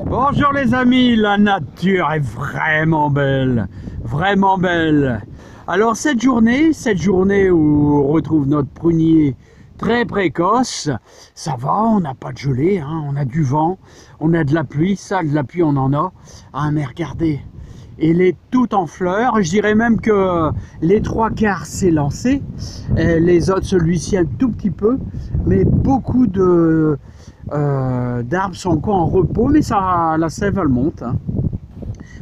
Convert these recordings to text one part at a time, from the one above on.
Bonjour les amis, la nature est vraiment belle, vraiment belle. Alors cette journée où on retrouve notre prunier très précoce, ça va, on n'a pas de gelée, hein, on a du vent, on a de la pluie, ça de la pluie on en a. Ah mais regardez, il est tout en fleurs, je dirais même que les trois quarts s'est lancé, et les autres celui-ci un tout petit peu, mais beaucoup de d'arbres sont encore en repos, mais ça, la sève elle monte, hein.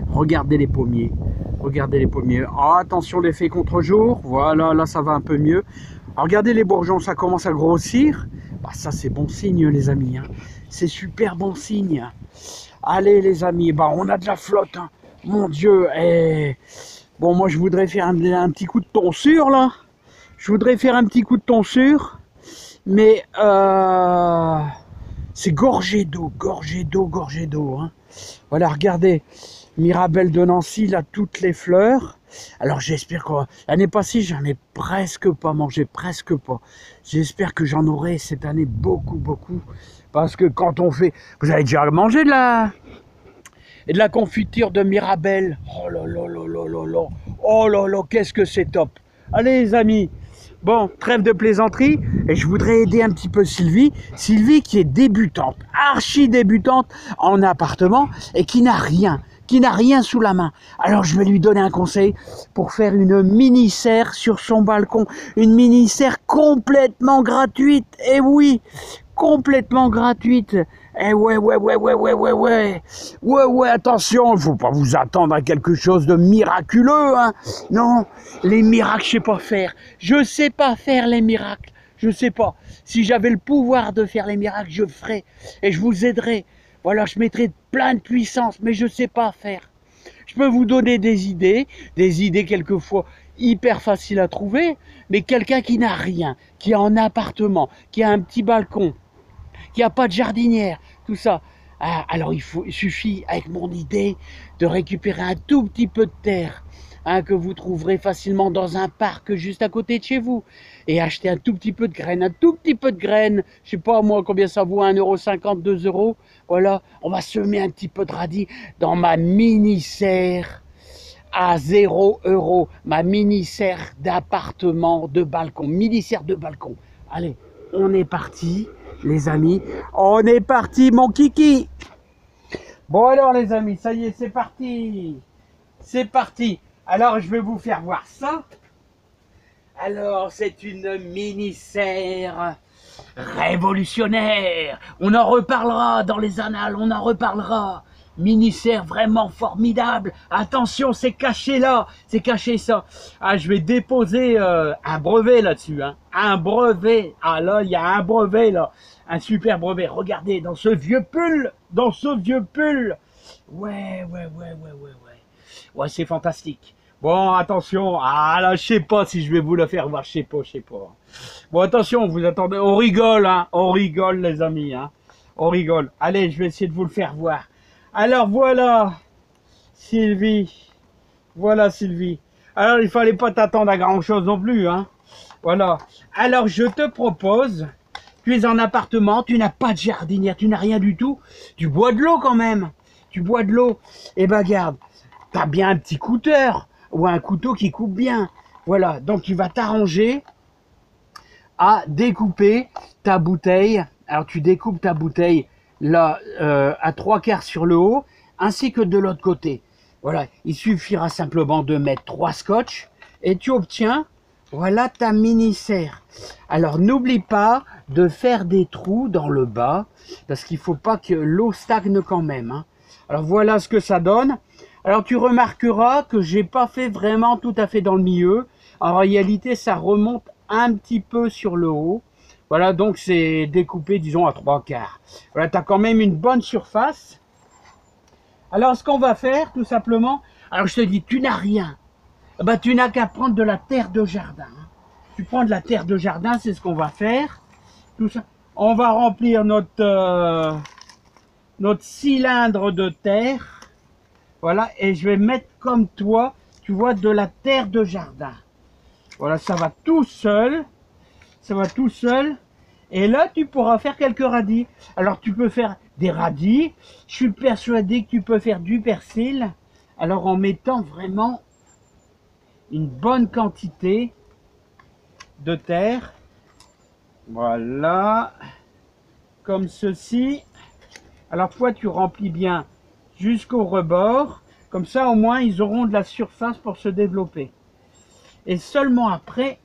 Regardez les pommiers, regardez les pommiers. Oh, attention l'effet contre-jour, voilà, là ça va un peu mieux. Alors, regardez les bourgeons, ça commence à grossir. Bah, ça c'est bon signe les amis, hein. C'est super bon signe. Allez les amis, bah, on a de la flotte, hein. Mon Dieu. Et bon, moi je voudrais faire un petit coup de tonsure là. Je voudrais faire un petit coup de tonsure, mais c'est gorgé d'eau, gorgé d'eau, gorgé d'eau, hein. Voilà, regardez, Mirabelle de Nancy, là, toutes les fleurs. Alors j'espère que l'année passée, j'en ai presque pas mangé, presque pas. J'espère que j'en aurai cette année beaucoup, beaucoup. Parce que quand on fait... Vous avez déjà mangé de la confiture de Mirabelle? Oh là là là là là là. Oh là là, qu'est-ce que c'est top. Allez les amis. Bon, trêve de plaisanterie, et je voudrais aider un petit peu Sylvie. Sylvie qui est débutante, archi débutante en appartement et qui n'a rien sous la main. Alors je vais lui donner un conseil pour faire une mini-serre sur son balcon. Une mini-serre complètement gratuite, et oui, complètement gratuite. Eh ouais, attention, il faut pas vous attendre à quelque chose de miraculeux, hein. Non, les miracles, je sais pas faire les miracles, je sais pas. Si j'avais le pouvoir de faire les miracles, je ferais, et je vous aiderais. Voilà, je mettrais plein de puissance, mais je sais pas faire. Je peux vous donner des idées quelquefois hyper faciles à trouver, mais quelqu'un qui n'a rien, qui est en appartement, qui a un petit balcon, qui n'a pas de jardinière, tout ça. Alors il suffit, avec mon idée, de récupérer un tout petit peu de terre, hein, que vous trouverez facilement dans un parc juste à côté de chez vous, et acheter un tout petit peu de graines, je sais pas moi combien ça vaut, 1,50 €, 2 €, voilà, on va semer un petit peu de radis dans ma mini-serre à 0 €, ma mini-serre d'appartement, de balcon, mini-serre de balcon. Allez, on est parti. Les amis, on est parti mon kiki. Bon alors les amis, ça y est, c'est parti. C'est parti. Alors je vais vous faire voir ça. Alors c'est une mini-serre révolutionnaire. On en reparlera dans les annales, on en reparlera. Mini-serre vraiment formidable. Attention, c'est caché là, c'est caché ça. Ah, je vais déposer un brevet là-dessus, hein. Un brevet. Ah là, il y a un brevet là. Un super brevet. Regardez, dans ce vieux pull. Ouais. Ouais, c'est fantastique. Bon, attention. Ah là, je sais pas si je vais vous le faire voir. Je sais pas. Bon, attention, vous attendez. On rigole, hein. On rigole, les amis, hein. On rigole. Allez, je vais essayer de vous le faire voir. Alors voilà, Sylvie. Voilà, Sylvie. Alors, il fallait pas t'attendre à grand chose non plus, hein. Voilà. Alors, je te propose, tu es en appartement, tu n'as pas de jardinière, tu n'as rien du tout. Tu bois de l'eau quand même. Tu bois de l'eau. Eh ben, garde, tu as bien un petit couteur ou un couteau qui coupe bien. Voilà. Donc, tu vas t'arranger à découper ta bouteille. Alors, tu découpes ta bouteille là à 3 quarts sur le haut, ainsi que de l'autre côté. Voilà, il suffira simplement de mettre 3 scotch et tu obtiens, voilà, ta mini-serre. Alors n'oublie pas de faire des trous dans le bas, parce qu'il ne faut pas que l'eau stagne quand même, hein. Alors voilà ce que ça donne. Alors tu remarqueras que j'ai pas fait vraiment tout à fait dans le milieu. En réalité, ça remonte un petit peu sur le haut. Voilà, donc c'est découpé, disons, à 3 quarts. Voilà, tu as quand même une bonne surface. Alors, ce qu'on va faire, tout simplement, alors je te dis, tu n'as rien. Ben, tu n'as qu'à prendre de la terre de jardin. Tu prends de la terre de jardin, c'est ce qu'on va faire. Tout ça. On va remplir notre cylindre de terre. Voilà, et je vais mettre comme toi, tu vois, de la terre de jardin. Voilà, ça va tout seul. Ça va tout seul. Et là, tu pourras faire quelques radis. Alors, tu peux faire des radis. Je suis persuadé que tu peux faire du persil. Alors en mettant vraiment une bonne quantité de terre. Voilà. Comme ceci. Alors toi tu remplis bien jusqu'au rebord. Comme ça au moins ils auront de la surface pour se développer. Et seulement après,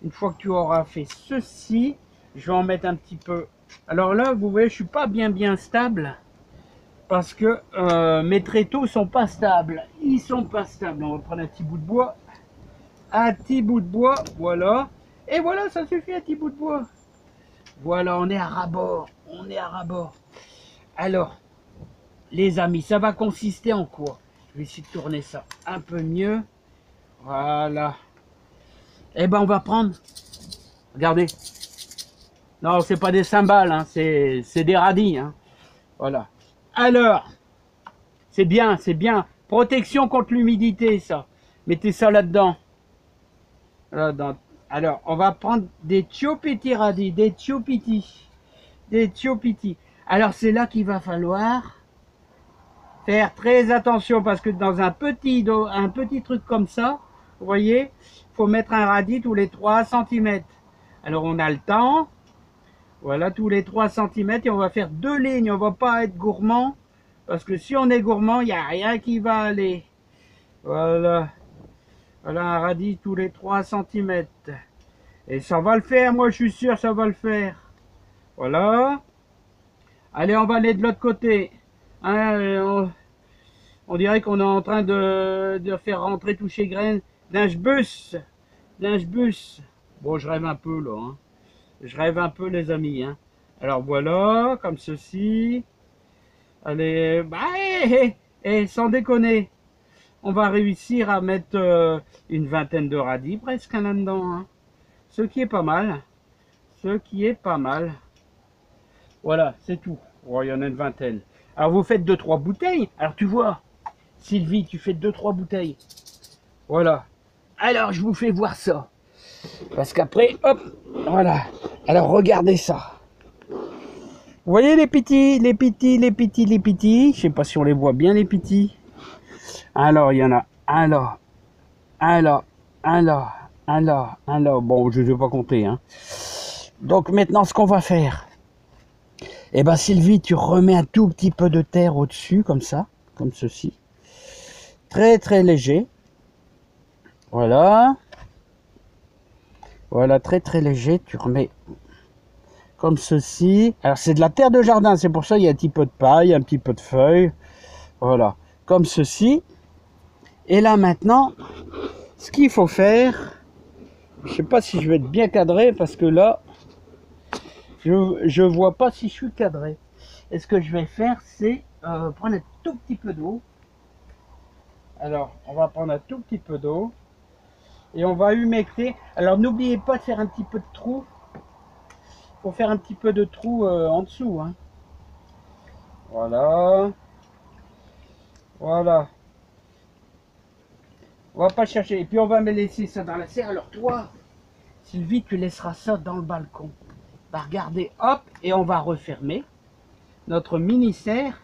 une fois que tu auras fait ceci, je vais en mettre un petit peu. Alors là, vous voyez, je suis pas bien stable parce que mes tréteaux sont pas stables. Ils sont pas stables. On va prendre un petit bout de bois. Un petit bout de bois, voilà. Et voilà, ça suffit, un petit bout de bois. Voilà, on est à ras-bord. On est à ras-bord. Alors, les amis, ça va consister en quoi? Je vais essayer de tourner ça un peu mieux. Voilà. Eh ben, on va prendre... Regardez. Non, c'est pas des cymbales, hein, c'est des radis. Hein. Voilà. Alors, c'est bien, c'est bien. Protection contre l'humidité, ça. Mettez ça là-dedans. Là-dedans. Alors, on va prendre des Tchopiti radis, des Tchopiti. Des Tchopiti. Alors, c'est là qu'il va falloir faire très attention parce que dans un petit truc comme ça, vous voyez, il faut mettre un radis tous les 3 cm. Alors, on a le temps. Voilà, tous les 3 cm et on va faire 2 lignes. On va pas être gourmand parce que si on est gourmand, il n'y a rien qui va aller. Voilà. Voilà un radis tous les 3 cm. Et ça va le faire, moi je suis sûr ça va le faire. Voilà. Allez, on va aller de l'autre côté. Hein, on dirait qu'on est en train de faire rentrer tous ces graines d'un bus. Bon, je rêve un peu là. Hein. Je rêve un peu les amis. Hein. Alors voilà, comme ceci. Allez, bah, sans déconner. On va réussir à mettre une vingtaine de radis presque là-dedans. Hein. Ce qui est pas mal. Ce qui est pas mal. Voilà, c'est tout. Oh, il y en a une vingtaine. Alors vous faites 2-3 bouteilles. Alors tu vois, Sylvie, tu fais 2-3 bouteilles. Voilà. Alors je vous fais voir ça. Parce qu'après, hop, voilà. Alors regardez ça. Vous voyez les petits. Je sais pas si on les voit bien les petits. Alors il y en a. Alors. Bon, je ne vais pas compter. Hein. Donc maintenant, ce qu'on va faire. Eh ben Sylvie, tu remets un tout petit peu de terre au-dessus, comme ça. Comme ceci. Très léger. Voilà. Voilà, très léger. Tu remets comme ceci. Alors c'est de la terre de jardin, c'est pour ça qu'il y a un petit peu de paille, un petit peu de feuilles. Voilà, comme ceci. Et là maintenant, ce qu'il faut faire, je sais pas si je vais être bien cadré parce que là, je vois pas si je suis cadré. Et ce que je vais faire, c'est prendre un tout petit peu d'eau. Alors, on va prendre un tout petit peu d'eau et on va humecter. Alors, n'oubliez pas de faire un petit peu de trou. Faut faire un petit peu de trou en dessous. Hein. Voilà. Voilà. On va pas chercher. Et puis on va me laisser ça dans la serre. Alors toi, Sylvie, tu laisseras ça dans le balcon. Bah regardez, hop, et on va refermer notre mini serre.